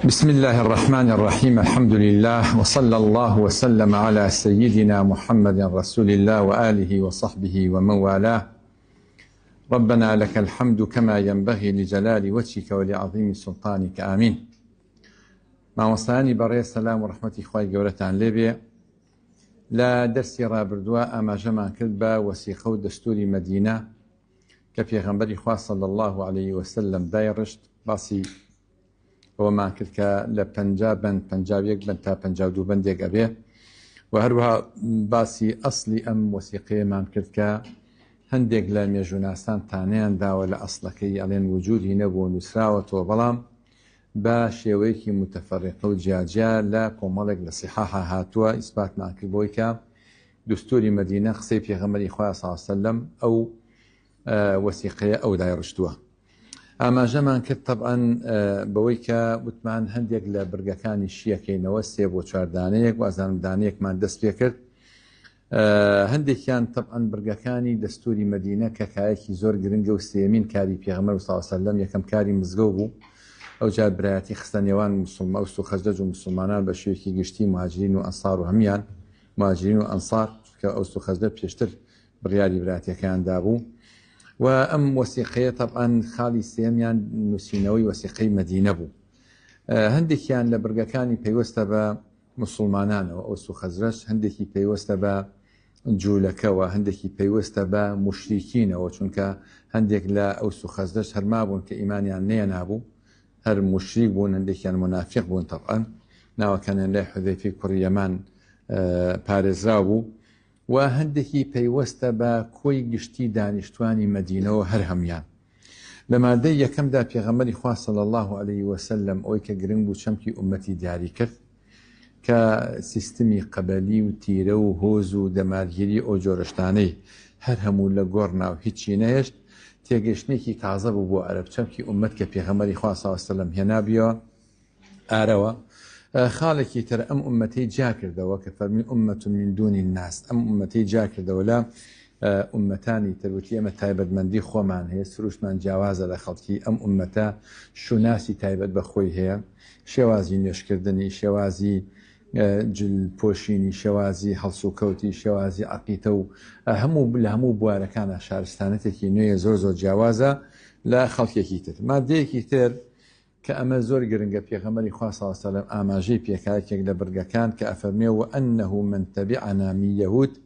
بسم الله الرحمن الرحيم. الحمد لله وصلى الله وسلم على سيدنا محمد رسول الله وآله وصحبه ومن والاه. ربنا لك الحمد كما ينبغي لجلال وجهك ولعظيم سلطانك. آمين. ما وصاني بري السلام ورحمة إخوائي قولتان ليبيا لا درسي رابردوا أما جمع كذبة وسيخو دستوري مدينة كفي غنبري خواه صلى الله عليه وسلم دايرشت باسي وما كلك لبنجابيك بن تا بنجاودو بنديك أبيه وهروها باسي أصلي أم وثيقية ما كلك هنديك لم يجوناسان تانيان دا ولا أصلكي علين وجودي نبو نسراوة وبلام باشيويكي متفرقة وجاجا لا كومالك لصحاحة هاتوا إثبات ما كلبويكا دستوري مدينة خسيبي غمري خواه صلى الله عليه وسلم أو وثيقية أو دايرشتوها. ئاما ژەمان کرد طبعاً بەوەی کە وتمان هەندێک لە برگەکانی شیەکەینەوە سێ بۆ چواردانەیەک وازانم دانەیەکمان دەست پێ کرد. هەندێکیان طبعاً برگەکانی دەستوری مەدینە کە کایەکی زۆر گرنگە و سێمین کاری پێغەمبەر صلی الله علیه و سلم یەکەم کاری مزگەوت بوو. ئەو جار برایەتی خستە نێوان موسڵمان ئەوس و خەزرەج و موسڵمانان بە شێوەیەکی گشتی مهاجرین و ئەنسار و هەمیان مهاجرین و ئەنسار کە ئەوس و خەزرەج پێشتر بڕیاری برایەتیەکەیان دابوو. وأم وثيقية طبعا خالي سيميان نسينوي وثيقي مدينة بو هندكيان لبرقكاني بيوستا با مسلمانان وأوسو خزرش هندكي بيوستا با جولكا وهندكي بيوستا با مشركين وچونك هندك لا أوسو خزرش هر ما بون كإيمانيان نينابو هر مشرك بون هندكيان منافق بون طبعا ناو كان لا حذيفي كريمان بارزراو و هەندێکی پەیوەستە بە کۆی گشتی دانیشتوانی مەدینەوە هەر هەمیان. لە مادەی یەکەمدا پێغەمبەری خوا صلی الله عليه وسلم ئەوەی کە گرنگ بوو چەمکی ئومەتی دیاری کرد کە سیستمی قەبەلی و تیرە و هۆز و دەمارگیری ئەو جۆرەشتانەی هەر هەموو لە گۆڕنا و هیچی نەهێشت تێگەشتێکی تازە بوو بۆ عەرەب چەمکی ئومەت کە پێغەمبەری خوا صلی الله عليه وسلم هێنابیەوە ئارەوە خالكي ترى أم أمتي جاكر دوا كفرمي أمة من دون الناس أم أمتي جاكر دولا أمتاني تروتي أما تايبد من دي خومان هي سروش من جواز لخلقي أم أمتا شناسي تايبد بخوي هي شوازي نشكردني شوازي جل بوشيني شوازي حلسو كوتي شوازي عقيتو همو بواركان شارستانتكي نوية زور جوازة لا خلقي كيتر ما دي كيتر كأما زور جرنجا بيغمري خوا صلى الله عليه وسلم آماجي بيكايك لبرجكان كأفرمي وأنه من تبعنا من يهود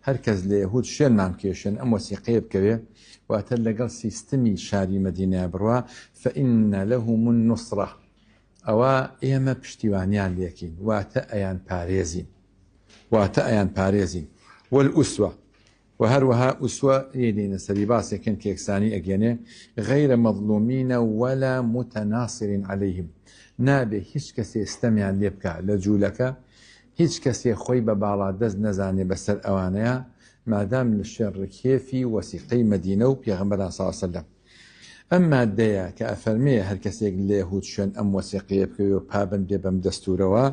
هركز ليهود شن نام كيشن أم وثيقية بكوي وأتلقى سيستمي شاري مدينة بروا فإن لهم النصرة أو إيما بشتوانيان ليكين واتأيان باريزين والأسوة وهروها أسوة يدين سريباس يكن كيكساني أجيني غير مظلومين ولا متناصر عليهم نابي هيش كسي استمع ليبكا لجولك هيش كسي خوي ببالا دز نزاني بسر أوانيا ما دام للشر كيفي وثيقي مدينة وبيغمبر صلى الله عليه وسلم. أما الديا كأفرمية هر كسي اليهود شن أم وثيقية بكيو بابن بيبم دستوروا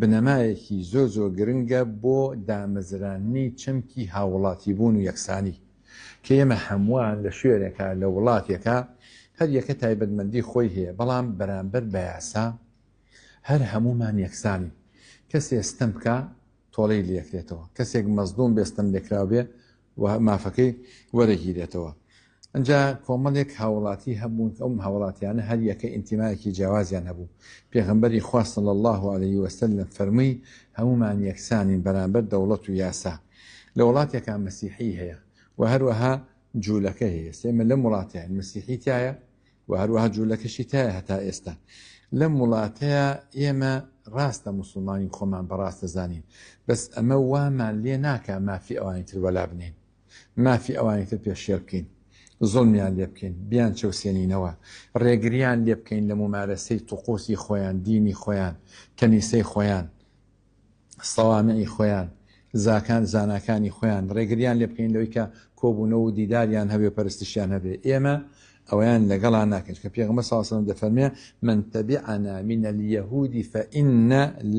بنەمایەکی زۆر گرنگە بۆ دامەزرانی چەمکی هاوڵاتی بوون و یەکسانی کە ئێمە هەمووان لە شوێنێکە لە وڵاتێکە هەر یەکە تایبەتمەندی خۆی هەیە بەڵام بەرامبەر بە یاسا هەر هەموومان یەکسانی کەسێ ستەم بکە تۆڵەی لێکرێتەوە کەسێک مەزلوم بێستەم لێکراو بێ و مافەکەی وەرەگیرێتەوە. ئەنجا کۆمەڵێک هاوڵاتی هەبوون ئەم هاوڵاتیانە هەر یەکە ئینتیمایەکی جیاوازیان هەبوو. پێغەمبەری خوا صلی الله عليه وسلم فەرمووی هەموومان یەکسانین بەرامبەر دەوڵەت و یاسا. لە وڵاتێکە مەسیحی هەیە و هەروەها جوولەکە هەیە سێمە لەم وڵاتیان مەسیحی تایە و هەروەها جوولەکەشی تایە هەتا ئێستا. لەم وڵاتەیە ئێمە ڕاستە موسڵمانی خۆمان بەڕاستە زانین بەس ئەمە وامان لێ ناکە مافی ئەوانی تر وەلا بنین مافی ئەوانی تر پێشێر بکەین زڵمیان لێ بکەین بیان چەوسێنینەوە ڕێگریان لێ بکەین لە ممارەسەی توقوسی خۆیان دینی خۆیان کەنیسەی خۆیان سەوامعی خۆیان زاکان زاناکانی خۆیان ڕێگریان لێ بکەین لەوەی کە کۆبوونەوە و دیداریان هەبێ پەرستشیان هەبێ ئێمە ئەویان لەگەڵان ناکەین کە پێغەمبەر صلی الله عليه وسلم دەفەرمێ من تبعنا من اليهود فإن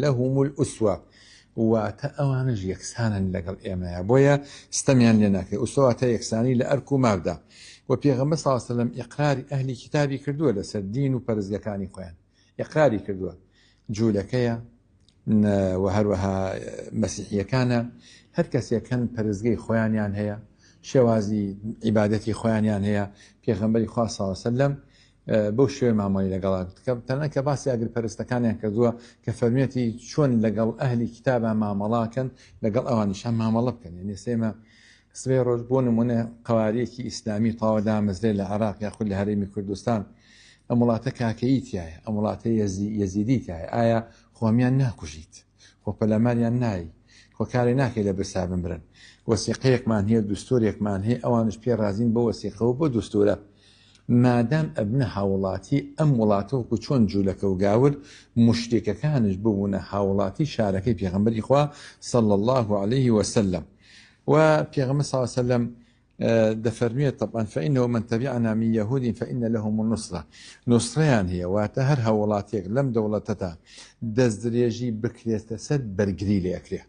لهم الأسوة واتە ئەوانش یەکسانن لەگەڵ ئێمەیە بۆیە ستەمیان لێ ناکەی ئوسواتە یەکسانی لە ئەرک و مابدا و پێغەمبەر صلی الله علیه و سلم ئیقراری ئەهلی کتابی کردووە لەسەر دین و پەرزگەکانی خۆیان إقراري كردووە جوولەکەیە و هەروەها مەسیحیەکانە هەر کەسێکەن پەرزگەی خۆیانیان هەیە شێوازی عیبادەتی خۆیانیان هەیە پێغەمبەری خوا صلی الله علیه و سلم بەو شێوەیە مامەڵی لەگەڵا تەنها کە باسی ئاگر پەرستەکانیان کردووە کە فەرمێتی چۆن لەگەڵ ئەهلی کتابە مامەڵاکەن لەگەڵ ئەوانیشان مامەڵە بکەن یعنی سێمە سبەی ڕۆژ بۆ نمونە قەواریەکی ئیسلامی تەواو دامەزرێ لە عێراق یاخود لە هەرێمی کوردستان ئەم وڵاتە کاکەیی تایە ئەم وڵاتە یەزیدی تایە ئایا خۆمیان ناکوژیت خۆ پەلەماریان نایی خۆ کاری ناکەی لە برسا بمبرن وەسیقەیەکمان هەیە دوستورێکمان هەیە ئەوانش پێ رازین بە وەسیقەوە بۆ دوستورە مادام ئەبنە هاوڵاتی ئەم وڵاتە وەکو چۆن جوولەکە و گاور مشتێکەکانش ببوونە هاوڵاتی شارەکەی پێغەمبەری خوا صلی الله عليه وسلم و پێغەمبەر صلی الله عليه وسلم دەفەرمێت طبعا فإنه من تبعنا من يهود فإن لهم النصرة نصريان هي واتە هەر هاوڵاتێک لەم دەوڵەتەدا دەستدرێژی بکرێتە سەر بەرگری لێکرێ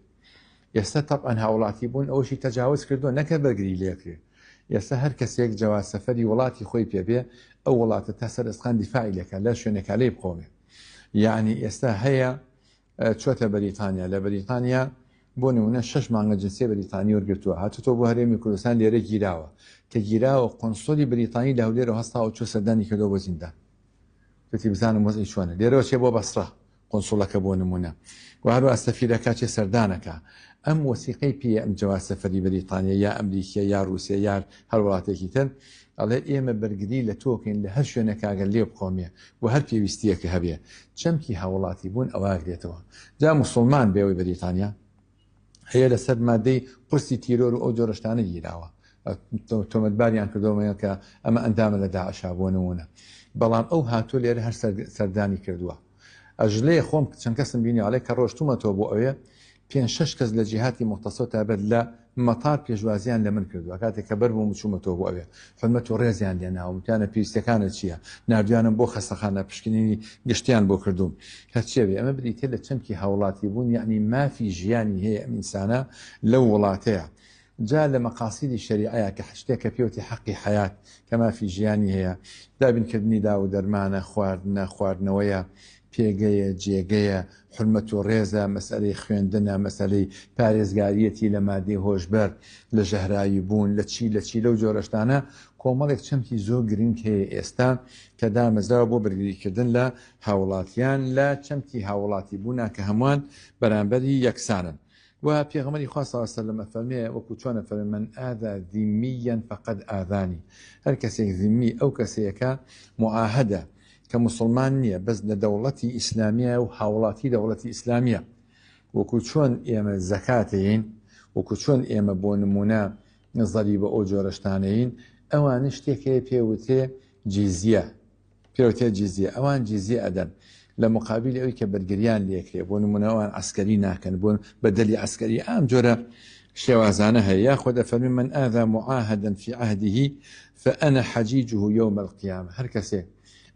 ئێستا طبعا هاوڵاتی بوون ئەوشی تەجاوز کردووە نەکە بەرگری لێکرێ ئێستا هەر کەسێک جواز سەفەری وڵاتی خۆی پێبێ ئەو وڵاتە تا سەر ئەسقان دیفاعی لەکە لە شوێنێکە لێ بخۆمێ یعنی ئێستا هەیە چۆتە بەریتانیا لە بەریتانیا بۆ نمونە 6 مانگە جنسیە بەریتانی وەرگرتووە هاتوتۆ بۆ هەرێمی کوردستان لێرە گیراوە کە گیراوە قۆنسۆلی بریتانی لەولێرە هەستاوە چۆ سەردانی کردەوە بۆ زیندان توتی بزانم وەزعی چۆنە لێرەوە چێ بۆ بەسڕە قۆنسۆڵەکە بۆ نمونە و هەروە سەفیرەکە چێ سەردانەکە ئەم وەسیقەی پێ ئەم جواز سەفەری بەریتانیا یا ئەمریکا یا رووسیا یا هەر وڵاتێکی تر ئەڵێ ئێمە بەرگری لە تۆکەین لە هەر شوێنێکاگەر لێ بخۆمێ و هەر پێویستیەکە هەبێ چەمکی هاوڵاتی بوون ئەواگرێتەوە جا موسڵمان بێەوەی بەریتانیا هەیە لەسەر مادەی قورسی تیرۆر و ئەو جۆرەشتانە گیراوە تۆمەتباریان کردەوە کە ئەمە ئەندامە لە داعشا بۆ نمونە بەڵام ئەو هاتووە لێرە هەر سەردانی کردووە ئەژلەیە خۆم چەند کەسم بینی ئاڵێ کە ڕۆشتومەتەوە بۆ ئەوێ 5-6 کەس لە جیهاتی مختصۆ تابەت لە مەتار پێشوازیان لە من کردووە کاتێک کە بەربووم وچوومەتەوە بۆ ئەوێ حرمەت و ڕێزیان لێ ناومتیانە پێویستەکانە چییە نردویانم بۆ خەستەخانە پشکنینی گشتیان بۆ کردوم هەرچێ بێ ئەمە بریتێ لە چەمکی هاوڵاتی بوون یعنی مافی ژیانی هەیە ئەم ئینسانە لەو وڵاتەیە جا لە مەقاسیدی شەریعەیە کە شتێکە پێوتی حەقی حەیات کە مافی ژیانی هەیە دابینکردنی دا و دەرمانە خواردنە خواردنەوەیە پێگەیە جێگەیە حرمەت و ڕێزە مەسئلەی خوێندنە مەسئلەی پارێزگاریەتی لە مادەی هۆشبەر لە ژەهرایی بوون لە چی لەو جۆرەشتانە کۆمەڵێک چەمکی زۆر گرنگ هەیە ئێستا کە دامەزراوە بۆ بەرگریکردن لە هاوڵاتیان لە چەمکی هاوڵاتی بوونا کە هەمووان بەرامبەری یەکسانن و پێغەمبەری خوا صلی الله علیه وسلم فەرمێ وەکو چۆنە فەرمێ من ئاذا ذمیا فقد ئاذانی هەر کەسێک ذمی ئەو کەسێکە معاهدە کە مسلمان نییە بەس لە دەوڵەتی ئیسلامیە و هاوڵاتی دەوڵەتی ئیسلامیە وەکو چۆن ئێمە زەکاتەین وەکو چۆن ئێمە بۆ نمونە نزەری بە ئەو جۆرەشتانەین ئەوانە شتێکەیە پێوتێ جیزیە پێوتێ جیزیە ئەوان جیزیە ئەدەن لە مقابل ئەوەی کە بەرگریان لێکرێ بۆ نمونە ئەوان عسکەری ناکەن بۆن بەدەلی عسکەری ئام جۆرە شێوازانە هەیە یاخۆ دەفەرمێ من ئاذا معاهدا في عهده فأنا حجيجه يوم القيامة هەر کەسێک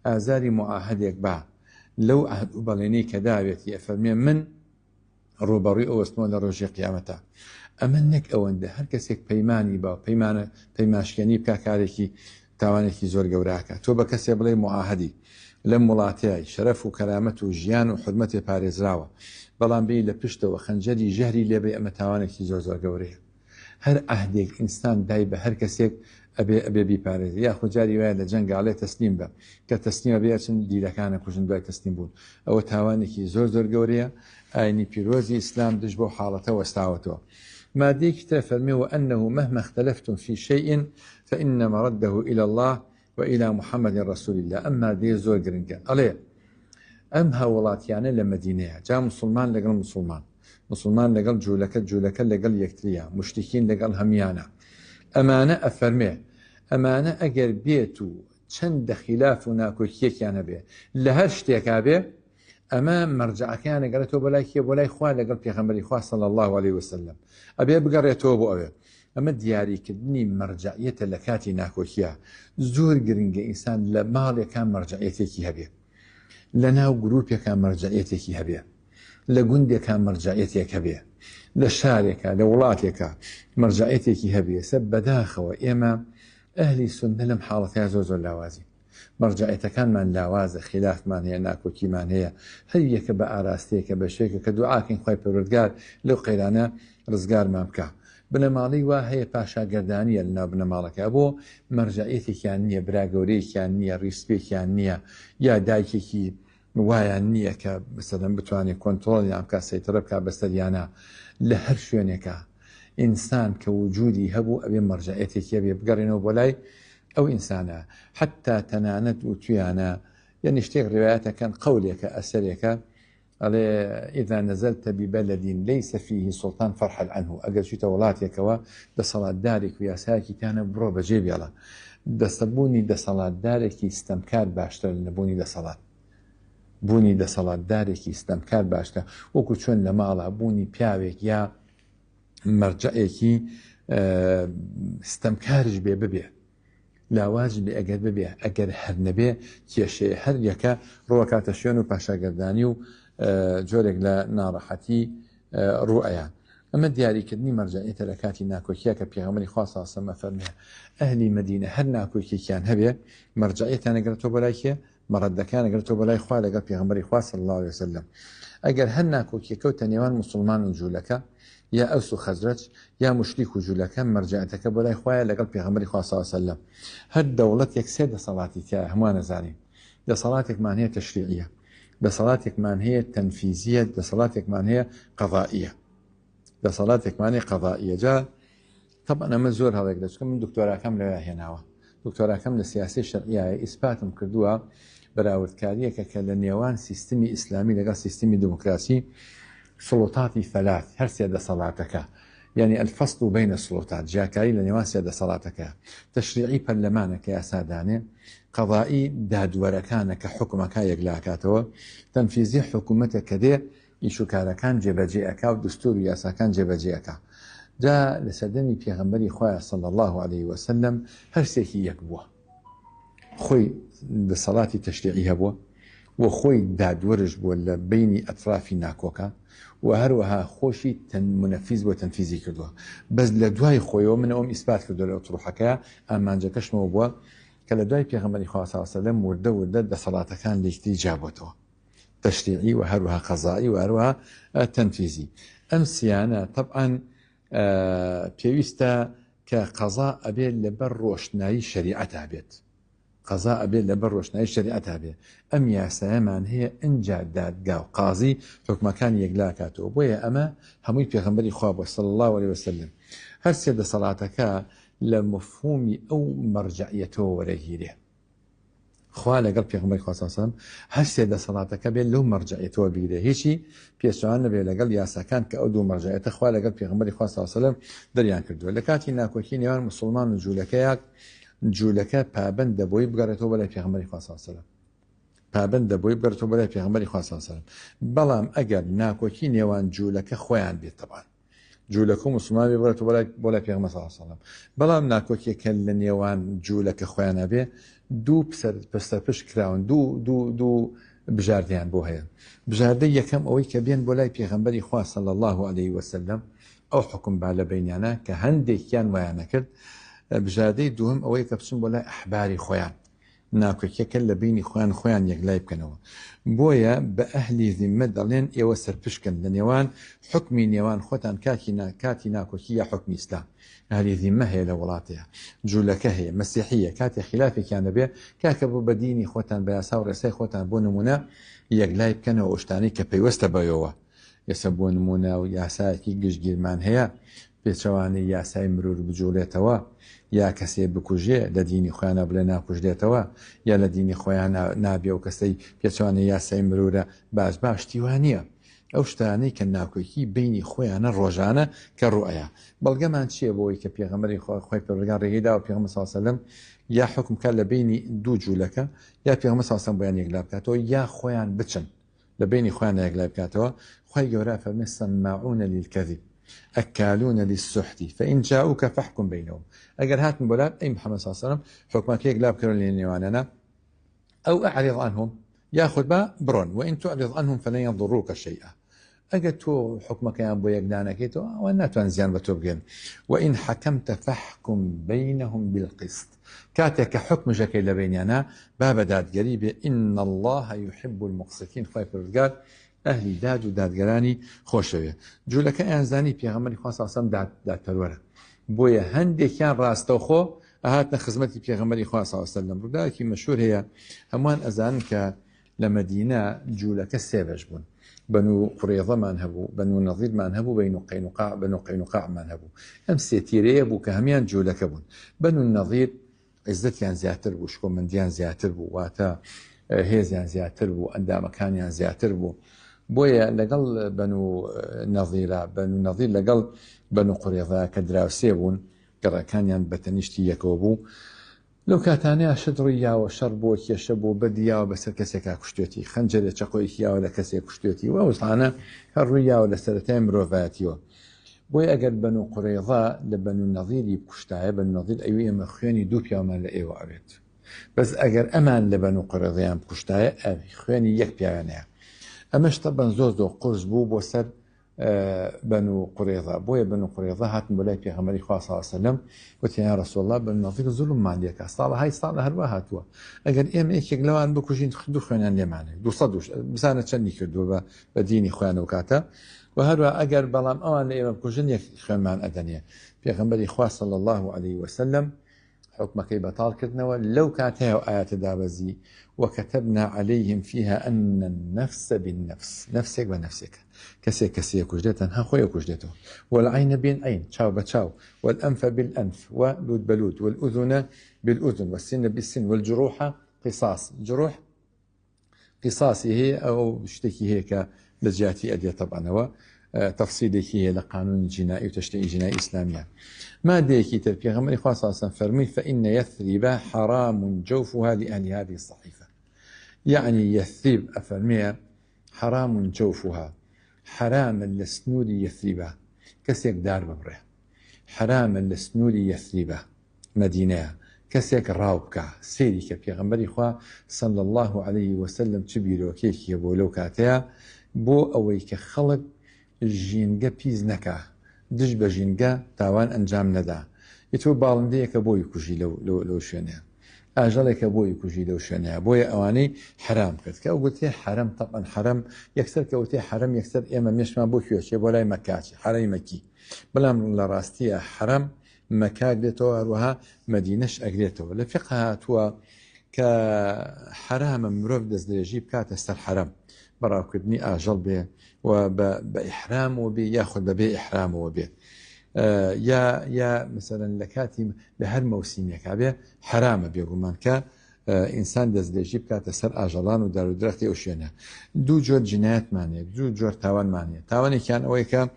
ئازاری معاهدێک با لەو عهد و بەڵێنەی کە داوێتی ئەفەرمێ من ڕوبەڕووی ئەوەستمەوە لە ڕۆژی قیامەتە ئەمە نەک ئەوەندە هەر کەسێک پەیمانی با پەیماشکێنی بکە کارێکی تاوانێکی زۆر گەوراکە تۆ بە کەسێ بڵێ معاهدی لەم وڵاتەیە شەرەف و کەرامەت و ژیان و حرمەتێ پارێزراوە بەڵام بێ لە پشتەوە خەنجەری ژەهری لێبێ ئەمە تاوانێکی زۆر گەورەیە هەر عهدێک ئینسان دای بە هەر کەسێک ئەبێ بیپارێزی یاخود جاری وایە لە جەنگاڵێ تەسلیم بە کە تەسلیمە بێ چەند دیلەکانە کوژن دوای تەسلیم بوون ئەوە تاوانێکی زۆر گەورەیە ئاینی پیرۆزی ئیسلام دژ بۆ حاڵەتە وەستاوەتەوە مادەیەکی تر فەرمێ وأنه مهما اختلفتم في شيء فإن مرده إلى الله وإلى محمد رسول الله أما دي زۆر گرنگە ئەڵێ ئەم هاوڵاتیانە لە مەدینەیە جا مسلمان لەگەڵ مسلمان لەگەڵ جوولەکە لەگەڵ یەکتریە مشتکین لەگەڵ هەمیانە ئەمانە ئەفەرمێ ئەمانە ئەگەر بێت و چەندە خلاف و ناکۆکیەکیان هەبێ لە هەر شتێکا بێ ئەمە مەرجعەکەیان ئەگەڕێتەوە بەلای کێ بۆ لای خوا لەگەڵ پێغەمبەری خوا صلی الله عليه وسلم ئەبێ بگەڕێتەوە بۆ ئەوێ ئەمە دیاریکردنی مەرجعیەتە لە کاتی ناکۆکیە زۆر گرنگە ئینسان لە ماڵێکان مەرجعیەتێکی هەبێ لە ناو گروپێکان مەرجعیەتێکی هەبێ لە گوندێکان مەرجعیەتێک هەبێ لە شارێکە لە وڵاتێکە مەرجعیەتێکی هەبێ سە بەداخەوە ئێمە ئەهلی سوننە لەم حاڵەتەیە زۆر لاوازی مەرجعیەتەکانمان لاوازە، خلافمان هەیە، ناکۆکیمان هەیە، هەر یەکە بە ئاراستەیەکە بە شێکە کە دوعاکەین خۆی پەروەردگار لەو قەیرانە ڕزگارمان بکە. بنەماڵی وا هەیە پاشاگەردانیە لە ناو بنەماڵەکە بۆ مەرجعیەتێکیان نییە، براگەورەیەکیان نییە، ڕیسپێکیان نییە، یا دایکێکی وایان نییە کە بەسەدەم بتوانێت کۆنتترۆلیان بکە، سەیترە بکە بەسەریانە. لە هەر شوێنێکە ئینسان کە وجودی هەبوو ئەبێ مەرجعیەتێکیە بێ بگەڕێنەوە بۆ لای ئەو ئینسانە، حتا تەنانەت و تویانە یعنی شتێک ڕێوایەتەکەن قەولێکە ئەسەرێکە ئەڵێ ئیذا نەزەلتە ببەلەدین لەیسە فیه سوڵتان فەرحل عنه، ئەگەر چیتە وڵاتێکەوە دەسەڵاتدارێک و یاسایەکی تانە بڕۆ بەجێ بێڵە. دەستەبوونی دەسەڵاتدارێکی ستەمکار باشتر لە بوونی دەسەڵات. بوونی دەسەڵاتدارێکی ستەمکار باشتە وەکو چۆن لە ماڵە بوونی پیاوێک یا مەرجعێکی ستەمکارش بێ ببێ، لاواز بێ ئەگەر ببێ، ئەگەر هەر نەبێ کێشێ هەر یەکە ڕۆکاتە شوێن و پاشاگەردانی و جۆرێک لە ناڕەحەتی ڕوئەیە. ئەمە دیاریکردنی مەرجعیەتە لە کاتی ناکۆکیە کە پێغەمبەری خوا صلی الله علیه و سلم فەرمێ ئەهلی مەدینە هەر ناکۆکیێکیان هەبێ مەرجعیەتیان ئەگەرێتەوە بە لای کێ؟ مەڕەدەکان ئەگەرێتەوە بە لای خوا لەگەڵ پێغەمبەری خوا صلی الله علیه و سلم. ئەگەر هەر ناکۆکیە کەوتە نێوان موسڵمان و جوولەکە یا ئەوس و خەزرەج یا مشریک و جوولەکە مەرجعیەتەکە بۆ لای خوایە لەگەڵ پێغەمبەری خوا صلی الله علیه و سلم. هەر دەوڵەتێک سێ دەسەڵاتی تایە هەمووان نەزانین. دەسەڵاتێکمان هەیە تەشریعیە، دەسەڵاتێکمان هەیە تەنفیزیە، دەسەڵاتێکمان هەیە قەضائیە. دەسەڵاتێکمان هەیە قەضائیە. جا طبعا ئەمە زۆر هەڵێک دەچکە من دکتۆراکەم لەوێ هێناوە، دکتۆراکەم لە سیاسی شەرعیایە ئیسپاتم کردووە بەراوردکاریەکە کە لە نێوان سیستمی ئیسلامی لەگەڵ سیستمی دموکراسی سڵۆتاتی فەلات هەر سێ دەسەڵاتەکە، یعنی الفەصل بین السڵۆتات جیاکاری لە نێوان سێ دەسەڵاتەکە، تەشریعی پەرلەمانە کە یاسادانێ، قەضائی دادوەرەکانە کە حکومەکە یەکلاکاتەوە، تەنفیزی حکوومەتە کە دێ ئیشوکارەکان جێبەجێ ئەکا و دستور و یاساکان جێبەجێ ئەکا. جا لە سەردەمی پێغەمبەری خوایە صلی الله علیه و سلم هەرسێکی یەک بووە، خۆی دەسەڵاتی تەشریعی هەبووە و خۆی دادوەرش بووە لە بینی ئەطرافی ناکۆکە و هەروەها خۆشی منەفیز بۆ تەنفیزی کردووە. بەس لە دوای خۆیەوە من ئەوم ئیسپات کردو لە ئەوتڕوحەکە ئامانجەکەشمەوە بووە کە لە دوای پێغەمبەری خوا صلی الله علیه و سلم وردە وردە دەسەڵاتەکان لە یەکتری جابۆتەوە، تەشریعی و هەروەها قەضایی و هەروەها تەنفیزی. ئەم سیانە طبعا پێویستە کە قەزا ئەبێت لەبەر ڕۆشنایی شەریعەتا بێت، قەزا ئەبێت لەبەر ڕۆشنایی شەریعەتا بێت. ئەم یاسایەمان هەیە ئەنجا دادگا و قازی حکومەکانی یەکلاکاتەوە. بۆیە ئەمە هەمووی پێغەمبەری خوا بووە صلی الله علیه و سلم. هەر سێ دەسەڵاتەکە لە مفهومی ئەو مەرجعیەتەوە وەرەگیرێ. خوا لەگەڵ پێغەمبەری خوا صلی الله علیه و سلم هەر سێ دەسەڵاتەکە بێت لەو مەرجعیەتەوە بگرێ، هیچی پێچەوان نەبێت لەگەڵ یاساکان کە ئەو دوو مەرجعیەتە خوا لەگەڵ پێغەمبەری خوا صلی الله علیه و سلم دەریان کردووە. لە کاتی ناکۆکی نێوان موسڵمان و جوولەکەیەک جوولەکە پابەندە بۆی بگەڕێتەوە بەلای پێغەمبەری خوا صلی الله علیه و سلم، پابەندە بۆی بگەڕێتەوە بەلای پێغەمبەری خوا صلی الله علیه و سلم. بەڵام ئەگەر ناکۆکی نێوان جوولەکە خۆیان بێت طبعا جوولەکە و موسڵمان بێ بگەڕێتەوە بەلای پێغەمبەر صلی الله علیه و سلم، بەڵام ناکۆکیەکە لە نێوان جوولەکە خۆیان هەبێ دوو پسەپش کراون، دوو بژاردیان بۆ هەیە. بژاردەی یەکەم ئەوەی کە بێن بۆ لای پێغەمبەری خوا صلی الله علیه و سلم ئەو حکم با لە بینیانە کە هەندێکیان وایان نەکرد. بژاردەی دووەم ئەوەی کە بچن بۆ لای ئەحباری خۆیان، ناکۆکیەکە لە بینی خۆیان یەکلای بکەنەوە. بۆیە بە ئەهلی ذیممە دەڵێن ئێوە سەرپشکن لە نێوان حکمی نێوان خۆتان کاتی ناکۆکی یا حکمی ئیسلام. ئەهلی ذیممە هەیە لە وڵاتەیە، جوولەکە هەیە، مەسیحیە، کاتێک خلافێکیان دەبێ کاکە بۆ بە دینی خۆتان بە یاسا و ڕێسای خۆتان بۆ نمونە یەکلای بکەنەوە ئەو شتانەی کە پەیوەستە بەوەوە. ئێستا بۆ نمونە و یاسایەکی گشتگیرمان هەیە پێچەوانەی یاسای مرور بجوڵێتەوە یا کەسێ بکوژێ لە دینی خۆیانە بڵێ ناکوژدێتەوە یا لە دینی خۆیان نابێ و کەسەی پێچوانە یاسای مرورە باش تیوانە ئەو شتانەی کە ناکۆکی بینی خۆیانە ڕۆژانە کە ڕوئەیە. بەڵگەمان چییە بۆەوەی کە پێغەمبەری خۆی پەروەردگار ڕێگەیدا و پێغەمبەر صلی الله علیه و سلم یا حکم کە لە بینی دوو جوولەکە یا پێغەمبەر صلی الله علیه و سلم بۆیان یەکلا بکاتەوە یا خۆیان بچن لە بینی خۆیان یەکلا بکاتەوە. خۆی گەورە فەرمێ سەماعون للکەذب أكالون للسحت فإن جاءوك فاحكم بينهم. أجر هات من بلاد أي محمد صلى الله عليه وسلم حكمك يقلاب كرون لنيواننا أو أعرض عنهم ياخذ با برون وإن تعرض عنهم فلن يضروك شيئا. ئەگە تۆ حکومەکەیان بۆ یەکدانەکەیتەوە ئەوە ناتوان زیان بە تۆ بگەن وئین حەکەمتە فەحکم بەینەهم بالقسط کاتێک کە حکمژەکەی لە بینیانە با بە دادگەری بێ ئین الله يحب المقسطین خۆی پروردگار ئەهلی داد و دادگەرانی خۆشەوێ جوولەکە ئەیانزانی پێغەمبەری خوا صلی الله علیه و سلم دادپەروەرە بۆیە هەندێکیان ڕاستەوخۆ ئەهاتنە خزمەتی پێغەمبەری خوا صلی الله علیه و سلم ڕووداوێکی مەشهور هەیە هەمووان ئەزانن کە لە مەدینە جوولەکە سێ بەش بوون بنو قريظەمان هەبوو بنو نەظیرمان هەبوو بنو قەینوقاعمان هەبوو ئەم سێ تیرەیە بوو کە هەمیان جوولەکە بوون بنو نەظیر عیزەتیان زیاتر بوو شکۆمەندیان زیاتر بوو واتە هێزیان زیاتر بوو ئەندامەکانیان زیاتر بوو بۆیە لەگەڵ بنو نەظیر لەگەڵ بنو قورێظە کە دراوسێ بوون گەڕەکانیان بەتەنیشتی یەکەوە بوو لەو کاتانەیە شت ڕوویاوە شەڕ بۆ کێشە بۆ بەدیاوە بەسەر کەسێکا کوشتێتی خەنجەرێ چەقۆیکیاوە لە کەسێک کوشتێتی و ئەوسانە هەر ڕوویاوە لە سەرەتای مرۆڤایەتیەوە بۆیە ئەگەر بنو قورێظە لە بنو نەظیری بکوشتایە بنو نەظیر ئەوی ئێمە خوێنی دوو پیامان لە ئێوە ئەوێت بەس ئەگەر ئەمان لە بنو قورێظەیان بکوشتایە خوێنی یەک پیاوانەیە ئەمەش تەبەن زۆر قورس بوو بۆ سەر بنو قورێظە بۆیە بنو قورێظە هاتن بۆ لای پێغەمبەری خوا صلی الله علیه و سلم وتیان یا رسول الله بنو نەظیر زوڵممان لێکا ساڵە هەروە هاتووە ئەگەر ئێمە یەکێک لەوان بکوژین دوو خوێنیان لێمانێ 200 بزانە چەندی کردووە بە دینی خۆیان و کاتە و هەروە ئەگەر بەڵام ئەوان لە ئێمە بکوژن یەک خوێنمان ئەدەنێ پێغەمبەری خوا صلی الله عليه وسلم حكمكي بطال كردنوا لو كانت هي آيات دابزي وكتبنا عليهم فيها أن النفس بالنفس نفسك بنفسك كسي كجدتا ها خويا كجدته والعين بين عين تشاو بتشاو والأنف بالأنف والود بلود والأذن بالأذن والسن بالسن والجروح قصاص جروح قصاصي هي أو اشتكي هيك لجاتي أدية طبعا هو تفصيلي هي لقانون جنائي وتشريع جنائي إسلامية ما ديكي تربية غمري خاصة فرمي فإن يثرب حرام جوفها لأهل هذه الصحيفة يعني يثرب أفرمي حرام جوفها حرام لسنوري يثربها كسيك دار ببره حرام لسنوري يثربها مدينة كسيك راوبكا سيري كبير غمري خوا صلى الله عليه وسلم تبيرو كيكي بولو كاتيا بو أويك خلق ژینگە پیس نەکا دژ بە ژینگە تاوان ئەنجام نەدا ئیتۆ باڵندەیەکە بۆی کوژی لەو شوێنەیە ئاژەڵێکە بۆی کوژی لەو شوێنەیە بۆیە ئەوانەی حرام کرد کە ئەو گوتێ حرەم تەبەن حرەم یەکسەر کەوتێ حرەم یەکسەر ئێمە مێشمان بۆ کوێچێ بۆ لای مەکاچی حرەی مەکی بەڵام لە ڕاستیە حرەم مەکا دێتەوە هەروەها مەدینەش ئەگرێتەوە لە فقه هاتووە کە حرامە مرۆڤ دەستدرێژی بکاتە سەر حرەم بەڕاوکردنی ئاژەڵ بێ و بإحرام وبي ياخذ ببي إحرام وبي يا مثلا لكاتي لهر موسم يكابه حرام بيقومان كا إنسان دز دجيب كات سر أجلان ودار درختي أوشينا دو جور جنايات مانية دو جور تاوان مانية تاواني كان أويكا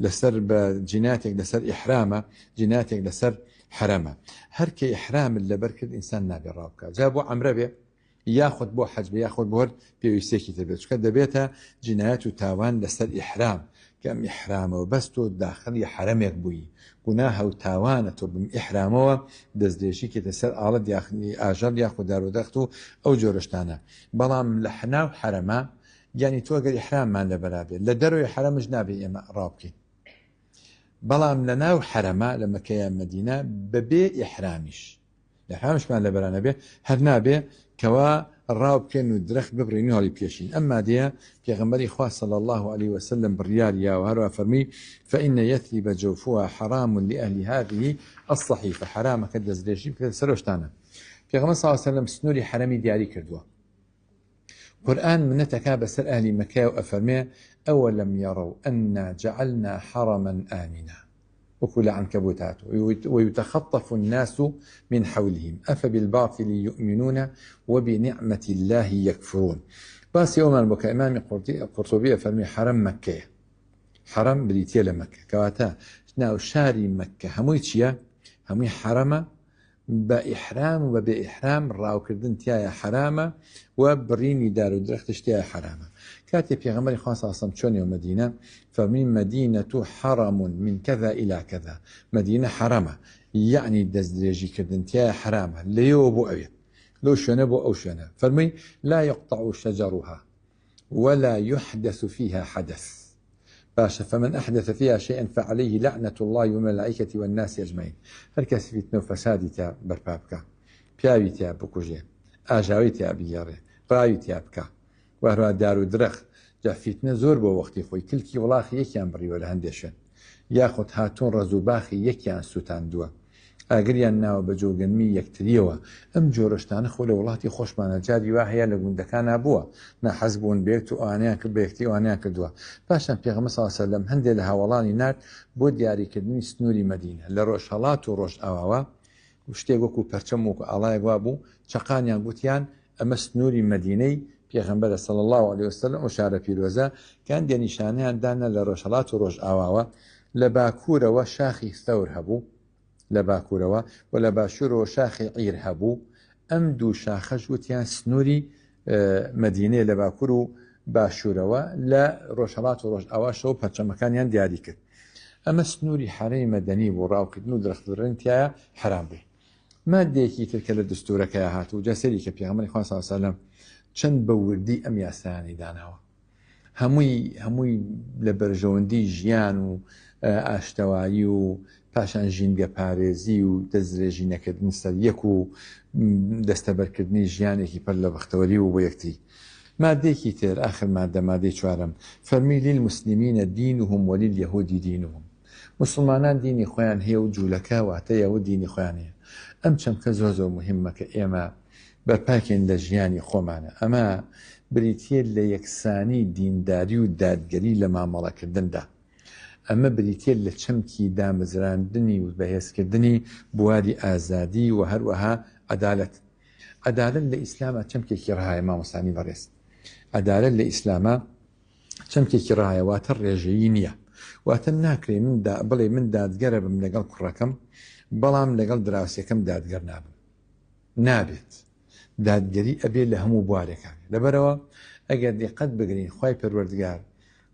لسر بجناتك لسر إحرامه جناتك لسر حرامه هر كي إحرام اللي بركض إنسان نابي رابكا جابوا عمرو بيه ياخذ بو حجب ياخذ بور بيوسيكي تبيت كده بيتها جنايات وتاوان لسر إحرام كم إحرامه وبس تو داخل حرام يقبوي قناها وتاوانته بإحرامه دزديشي كده سر عرض ياخذ أجل ياخذ دارو دختو أو جورشتانا بلام لحنا وحرما يعني توقع إحرام ما لبرابي لدرو حرام جنابي إما رابكي بلام لنا وحرما لما كيان مدينة ببي إحرامش إحرامش ما لبرانا به هرنابه كوا الراب كانوا درخ ببرينو هالي بيشين أما ديا بيغمبري خواه صلى الله عليه وسلم بالرياليا وهروا فرمي فإن يثرب جوفها حرام لأهل هذه الصحيفة حرام كدز ليجيب كده سروشتانا بيغمبري صلى الله عليه وسلم سنوري حرامي دياري كردوا قرآن من تكاب سر أهل مكة وأفرمي أولم يروا أنا جعلنا حرما آمنا وكل عنكبوتات ويتخطف الناس من حولهم أفبالباطل يؤمنون وبنعمة الله يكفرون بس يوم البكاء إمام قرطبي فرمي حرم مكة حرم بريتيا لمكة كواتا ناو شاري مكة هموي تشيا هموي حرمة بإحرام وبإحرام راو كردن تيايا حرامة وبريني دارو درختش تيايا حرامة كاتب يغمري خاصة أصلا شوني ومدينة فمن مدينة حرم من كذا إلى كذا مدينة حرمة يعني دزدريجي كردن تيايا حرامة ليو بو أبي لو شنبو أو شنب فرمي لا يقطع شجرها ولا يحدث فيها حدث باشا فمن أحدث فيها شيئا فعليه لعنة الله والملائكة والناس أجمعين هل كسي فتنة وفسادي تا بربابك بياوي تا بكوجي آجاوي تا بياري براوي تا بكا وهروا دارو درخ جا فتنة زور بو وقتي خوي كلكي ولاخي يكيان بريو لهندشن ياخد هاتون رزو باخي يكيان سوتان دوا ئاگریان ناوە بە جۆگەنمی یەکتریەوە ئەم جۆرەشتانە خۆ لە وڵاتی خۆشمانە جاری وا هەیە لە گوندەکانە بووە ناحەز بوون بێت و ئەوانیان کرد بە یەکتی ئەوانیان کردووە پاشان پێغەمبەر صلی الله علیه و سلم هەندێک لە هاوڵانی نارد بۆ دیاریکردنی سنووری مەدینە لە ڕۆژهەڵات و ڕۆژ ئاواوە شتێک وەکو پەرچەم و ئاڵایەک وا بوو چەقانیان گوتیان ئەمە سنووری مەدینەی پێغەمبەرە صلی الله علیه و سلم و شارە پیرۆزە کان دێ نیشانەیان دانا لە ڕۆژهەڵات و ڕۆژ ئاواوە لە باکوورەوە شاخی ثەور هەبوو لە باکوورەوە و لە باشوورەوە شاخی عیر هەبوو ئەم دوو شاخەش وتیان سنووری مەدینەیە لە باکوور و باشوورەوە لە ڕۆژهەڵات و ڕۆژ ئاواشەوە پەرچەمەکانیان دیاری کرد ئەمە سنووری حەرەی مەدەنی بۆ ڕاوکردن و درەختبڕین تایە حرام بووی مادەیەکی تر کە لە دستورەکەیە هاتوو جەسەری کە پێغەمبەری خوا صلی الله علیه و سلم چەند بە وردی ئەم یاسایانی داناوە هەمووی لە بەرژەوەندی ژیان و ئاشتەوایی و پاشان ژینگە پارێزی و دەستدرێژی نەکردن سەر یەک و دەستەبەرکردنی ژیانێکی پەر لە بەختەوەری و بۆ یەکتری مادەیەکی تر آخر مادەی چوارەم فەرمی للمسلمینە دینهم ولليهود دینهم مسلمانان دینی خۆیان هەیە و جوولەکە واتە یەهود دینی خۆیان هەیە ئەم چەمکە زۆر مهمە کە ئێمە بەرپاکەین لە ژیانی خۆمانە ئەمە بریتیە لە یەکسانی دینداری و دادگەری لە مامەڵەکردندا ئەمە بریتێ لە چەمکی دامەزراندنی و بەهێزکردنی بواری ئازادی و هەروەها عەدالەت لە ئیسلامە چەمکێکی ڕەهایە مامۆستانی بەڕێز عەدالەت لە ئیسلامە چەمکێکی ڕەهایە واتە ڕێژەیی نییە واتە ناکرێ بڵێ من دادگەرە بم لەگەڵ کوڕەکەم بەڵام لەگەڵ دراوسێکەکەم دادگەر نابم نابێت دادگەری ئەبێت لە هەموو بوارێکە لەبەرەوە ئەگەر دقت بگرین خوای پەروەردگار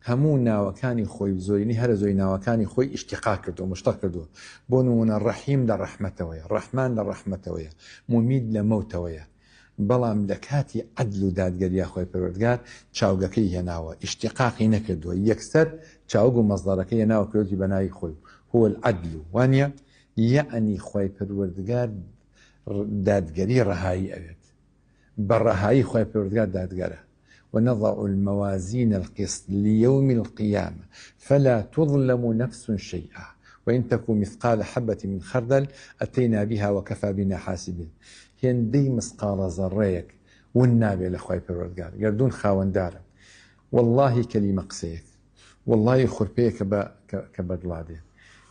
هەموو ناوەکانی خۆی زۆرینی هەرە زۆی ناوەکانی خۆی ئیشتیقا کردو مشتەق کردو بۆ نمونە ڕەحیم لە ڕەحمەتەوەیە ڕەحمان لە ڕەحمەتەوەیە مومید لە مەوتەوەیە بەڵام لە کاتی عەدل و دادگەریە خۆی پەروەردگار چاوگەکەی هێناوە ئیشتیقاقی نەکردووە یەکسەر چاوگ و مەزدەرەکەی هێناوە کردوتی بە ناوی خۆی هو العەدل وانە یعنی خۆی پەروەردگار دادگەری ڕەهایی ئەوێت بە ڕەهایی خۆی پەروەردگار دادگەرە ونضع الموازين القسط ليوم القيامة فلا تظلم نفس شيئا وإن تكن مثقال حبة من خردل أتينا بها وكفى بنا حاسبين هندي مثقال ذريك والنابي لأخوي پروردگار يردون خاون دارا والله كلمة قسيك والله خربيك كبدلادي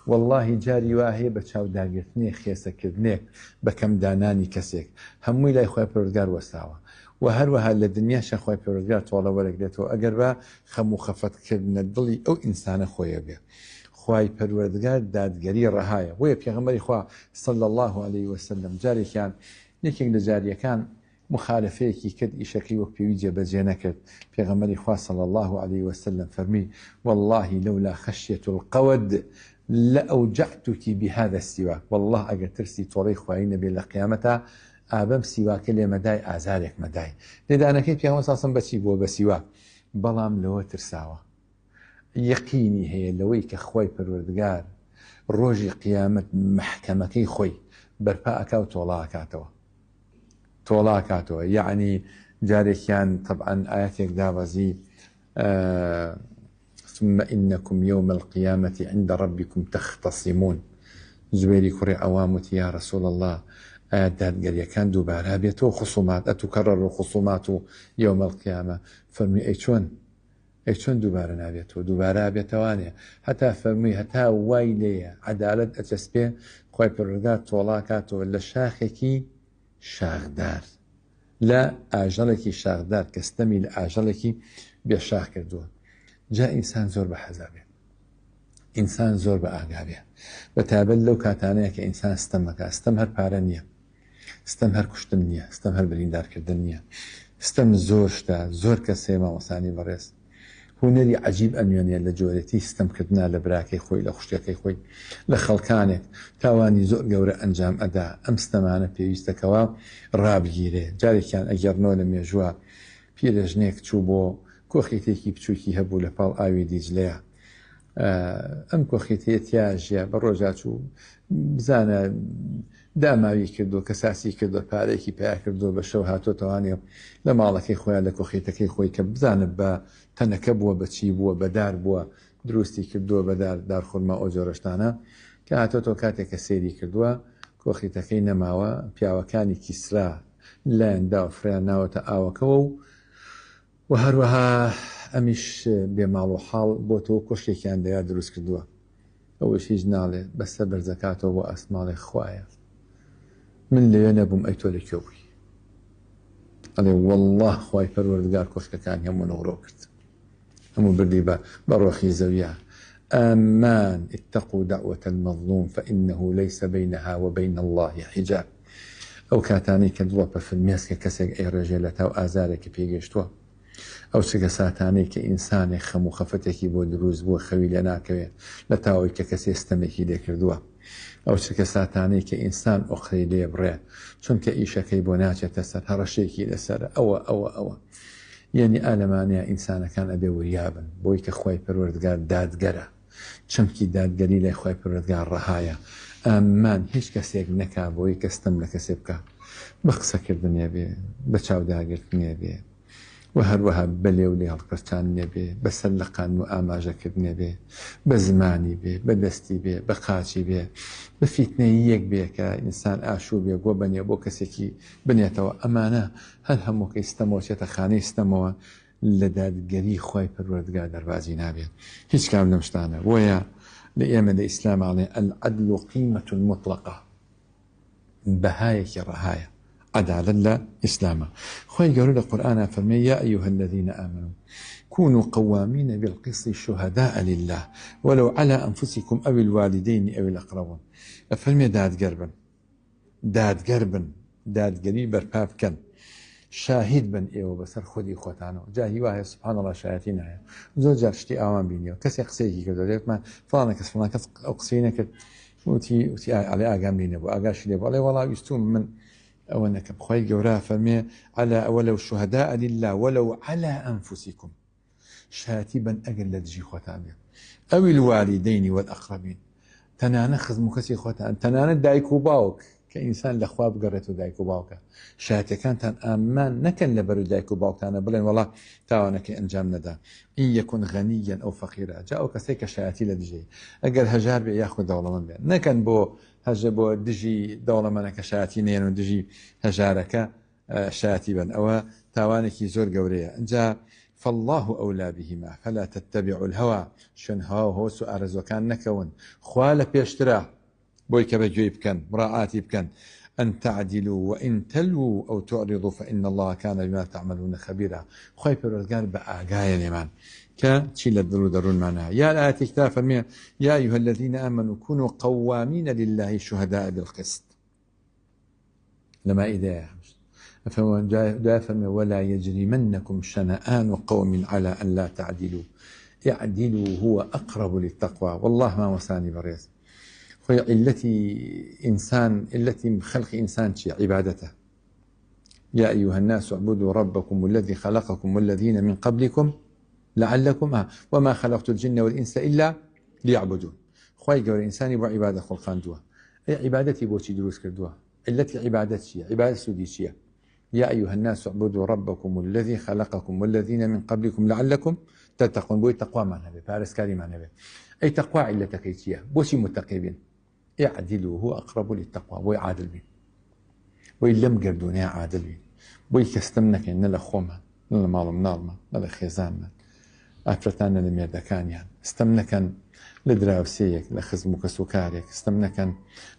والله جاري واهي بچاو داگرتني خيسة كردنيك بكم داناني كسيك هموي لا أخوي پروردگار وساوه و هەروەها لە دنیاشە خۆی پەروەردگار تۆڵە وەرەگرێتەوە ئەگەر بە خەم و خەفەتکردنە دڵی ئەو ئینسانە خۆیە بێ خوای پەروەردگار دادگەری ڕەهایە بۆیە پێغەمبەری خوا صلی الله علیه وسلم جارێکیان یەکێک لە جاریەکان مخالفەیەکی کرد ئیشەکەی وەک پێوی جێبەجێ نەکرد پێغەمبەری خوا صلی الله علیه وسلم فەرمی والله لولا خشية القود لأوجعتك بهذا السواك والله ئەگەر ترسی تۆڵەی خوای نەبێ لە قیامەتە ئابەم سیواکە لێ مەدای ئازارێک مەدای لێدانەکەی پێغەمبەر ساسم بەچی بۆ بە سیوا بەڵام لەوە ترساوە یەقینی هەیە لەوەی کە خۆی پەروەردگار ڕۆژی قیامەت محکەمەکەی خۆی بەرپا ئەکا و تۆڵا ئەکاتەوە یعنی جارێکیان طبعا ئاەتێک دابەزی ثم إنكم يوم القيامة عند ربكم تختصمون زبيري كوري أوامتي يا رسول الله دادگەریەکان دووبارە بێتەوە خصومات ئەتوکەڕەر و خصومات و یوم القیامە فەرمی ئەی چۆن دووبارە نابێتەوە دووبارە بێتەوانێ هەتا فەرمی هەتا وای لێیە عەدالەت ئەچەسپێ خۆی پەروەردگار تۆڵا کاتەوە لە شاخێکی شاخدار لە ئاژەڵێکی شاخدار کە ستەمی لە ئاژەڵێکی بێشاخ کردووە جا ئینسان زۆر بە حەزابێ ئینسان زۆر بە ئاگابێ بەتابەت لەو کاتانەیە کە ئینسان ستەمەکە ستەم هەر پارە نییە ستەم هەر کوشتن نییە ستەم هەر بریندارکردن نییە ستەم زۆر شتە زۆر کەسێ مامۆستانی بەڕێز هونەری عەجیب ئەنوێنێ لە جۆرەتی ستەمکردنا لە براکەی خۆی لە خوشتەکەی خۆی لە خەڵکانێک تاوانی زۆر گەورە ئەنجام ئەدا ئەم ستەمانە پێویستەکەوە ڕابگیرێ جارێکیان ئەگەڕنەوە لە مێژووە پیرەژنێک چوو بۆ کۆخێتێکی بچووکی هەبوو لە پاڵ ئاوی دیجلەیە. ئەم کۆخێتەیە ژیا بە ڕۆژاچوو بزانە داماوی کردو کە ساسی کردو پارێکی پیا کردو بە شەو هاتۆتەوانێ لە ماڵەکەی خۆیان لە کۆخێتەکەی خۆی کە بزانە بە تەنەکە بووە بەچی بووە بەدار بووە دروستی کردووە بەدار دارخورما ئەو جۆرەشتانە کە هاتۆتەوە کاتێک کە سێری کردووە کۆخێتەکەی نەماوە پیاوەکانی کیسرا لایەندا و فریان ناوەتە ئاوەکەوە و هەروەها ئەمیش بێماڵ و حاڵ بۆ تۆ کۆشتێکیان دەیا دروست کردووە ئەوش هیچ ناڵێ بەسە بەرزەکاتەوە بۆ ئەسماڵی خوایە من لەوێ نەبووم ئەی تۆ لەکوێ بووی ئەڵێ وەڵڵاه خوای پەروەردگار کۆشتەکانی هەموو نەوڕۆ کرد هەموو بردی بە ڕۆخی زەویە آمان اتقوا دعوة المظلوم فإنه ليس بينها وبين الله حجاب ئەو کاتانەی کە دڵۆ پەفرمێس کە کەسێک ئەیڕێژێ لە تاو ئازارێکی پێگەشتووە ئەو چگە ساتانەی کە ئینسانێک خەم و خەفەتێکی بۆ دروست بووە خەوی لێ ناکەوێت لە تاوەی کە کەسێ ستەمێکی لێکردووە ئەو چکە ساتانەی کە ئینسان ئۆخرەی لێ بڕێ چونکە ئیشەکەی بۆ ناچێتە سەر هەڕەشێکی لەسەر ئەوە یعنی ئالەمانەیە ئینسانەکان ئەبێ وریابن بۆی کە خوای پەروەردگار دادگەرە چەمکی دادگەری لای خوای پەروەردگار ڕەهایە ئەمان هیچ کەسێک نەکا بۆی کەستم لە کەسێ بکە بە قسەکردنێ بێ بە چاوداگرتنێ بێ و هەروەها بەلێ و لێ هەڵقەرچان نێبێ بەسەر لە قان و ئاماژەکردنێ بێ بە زمانی بێ بە دەستی بێ بە قاچی بێ بە فیتنەی یەک بێ کە ئینسان ئاشوو بێ گۆ بەنێ بۆ کەسێکی بنێتەوە ئەمانە هەر هەمووکەی ستەمەوە چێتە خانەی ستەمەوە لە دادگەری خوای پەروەردگار دەربازی نابێت هیچ کام لەم شتانە بۆیە لە ئێمە لە ئیسلام ئاڵێ العدل قیمة مطلقة بەهایەکی ڕەهایە عدالة لا إسلام خوي قالوا القرآن فرمي يا أيها الذين آمنوا كونوا قوامين بالقسط شهداء لله ولو على أنفسكم أو الوالدين أو الأقربون فرمي داد قربن داد قريب برباب كان شاهد بن إيوه بسر خودي خوتانو جاهي واهي سبحان الله شاهدين هيا زوج جارشتي آوان بينيو كسي قسيكي كدو ليك ما فلانا كس فلانا كس أقسينك وتي على آقام لينبو آقاش ليبو علي والله يستوم من أو أنك بخوي جوراه فرمي على ولو شهداء لله ولو على أنفسكم شاتبا أجل لدجي خوتان أو الوالدين والأقربين تنانا خذ مكسي خوتان تنانا دايكو باوك كإنسان لخواب قريتو دايكو باوك شاتي كانت أمان نكن لبرو دايكو باوك تانا بلين والله تاوانك إنجام ندا إن يكن غنيا أو فقيرا جاءوك سيك شاتي لدجي أجل هجار بي ياخذ دولة من بين نكن بو هجا بو دجي دولة منك شاتي نين ودجي هجارك شاتبا أو تاوانك زور قوريا جاء فالله أولى بهما فلا تتبعوا الهوى شن هو سؤال كان نكون خوال بيشتراه بويك بجوي بكن مراعاتي بكن أن تعدلوا وإن تلووا أو تعرضوا فإن الله كان بما تعملون خبيرا خوي پروردگار بآقايا لمن كتشيل الدرو درون معناها يا الآية كتاب فرمي يا أيها الذين آمنوا كونوا قوامين لله شهداء بالقسط لما إذا فمن جاء فرمي ولا يجرمنكم شنآن قوم على أن لا تعدلوا اعدلوا هو أقرب للتقوى والله ما وساني بريس خوي التي خلق إنسان شيء عبادته يا أيها الناس اعبدوا ربكم الذي خلقكم والذين من قبلكم لعلكم وما خلقت الجن والإنس إلا ليعبدون خوي قول الإنسان يبقى عبادة خلقان دوا أي عبادتي بوشي دروس كردوا التي عبادتي عبادة سوديشية يا أيها الناس اعبدوا ربكم الذي خلقكم والذين من قبلكم لعلكم تتقون بوي تقوى معنا به فارس كاري معنا به أي تقوى علتك إيشية بوشي متقبين اعدلوا هو أقرب للتقوى بوي عادل بين بوي لم قردونها عادل بين بوي كستمنك إن لخوما للمالم نالما للخيزاننا أفرتانا لميردكانيان استمنكن لدراوسيك لخزمك سكاريك استمنكن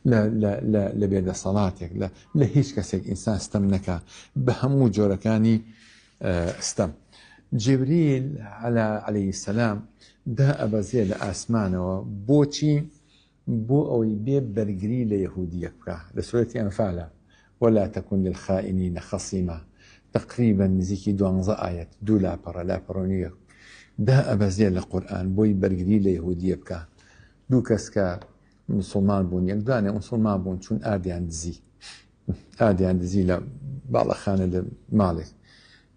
لبيد صلاتك لهيش كسيك إنسان استمنك بهمو جوركاني استم جبريل عليه السلام دا أبازيه لآسمانه بوشي بو أوي بيب برقري ليهوديك لسورة أنفال ولا تكن للخائنين خصيمة تقريبا نزيكي دوانزا آيات لا برونيك دا أبازيه للقرآن بوي برقري ليهوديك دو كسكا مسلمان بون يقداني مسلمان بون چون آديان دزي لا بعض خانة مالك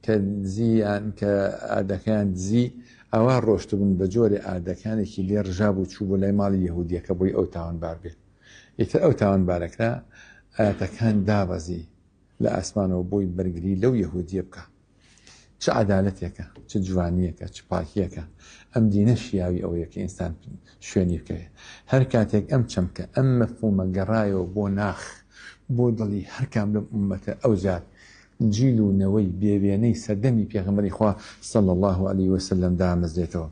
کە دزییان کە ئادەکان دزی ئەوە ڕۆشتبوون بە جۆرە ئادەکانێکی لێ ڕژا بوو چوو بۆ لای ماڵی یەهودیەکە بۆی ئەو تاوانبار بێت. ئیتر ئەو تاوانبارەکە ئاەتەکان دابەزی لە ئاسمانەوە بۆی بەرگری لەو یەهودیە بکە. چ عەدالەتێکە، چ جوانیەکە، چ پاکیەکە. ئەم دینە شیاوی ئەوەیە کە ئینسان شوێنی بکەوێت. هەر کاتێک ئەم چەمکە ئەم مەفهومە گەڕایەوە بۆ ناخ بۆ دڵی هەرکام لەم ئومەتە ئەوجار جیل و نەوەی بێوێنەی سەردەمی پێغەمبەری خوا صلی الله علیه وسلم دامەزرێتەوە.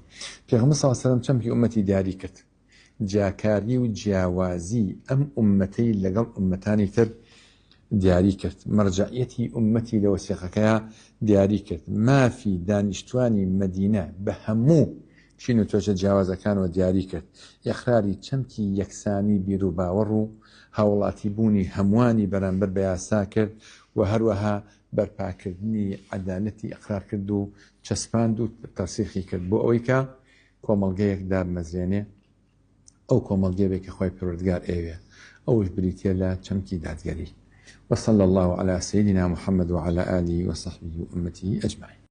پێغەمبەر صلی الله علیه وسلم چەمکی ئومەتی دیاری کرد. جاکاری و جیاوازی ئەم ئومەتەی لەگەڵ ئومەتانی تر دیاری کرد. مەرجعیەتی ئومەتی لە وەسیقەکەیە دیاری کرد. مافی دانیشتوانی مەدینە بە هەموو چین و تۆشە جیاوازەکانەوە دیاری کرد. ئیقراری چەمکی یەکسانی بیر و باوەڕ و هاوڵاتی بوونی هەمووانی بەرامبەر بە یاسا کرد و هەروەها بەرپاکردنی عەدالەتی ئیقرار کرد و چەسپاند و تەرسیخی کرد بۆ ئەوەی کە کۆمەڵگەیەک دامەزرێنێ ئەو کۆمەڵگەیە بێ کە خۆی پەروەردگار ئێوێ ئەوش بریتە لە چەمکی دادگەری. وصلى الله على سيدنا محمد وعلى آله وصحبه وأمته أجمعين.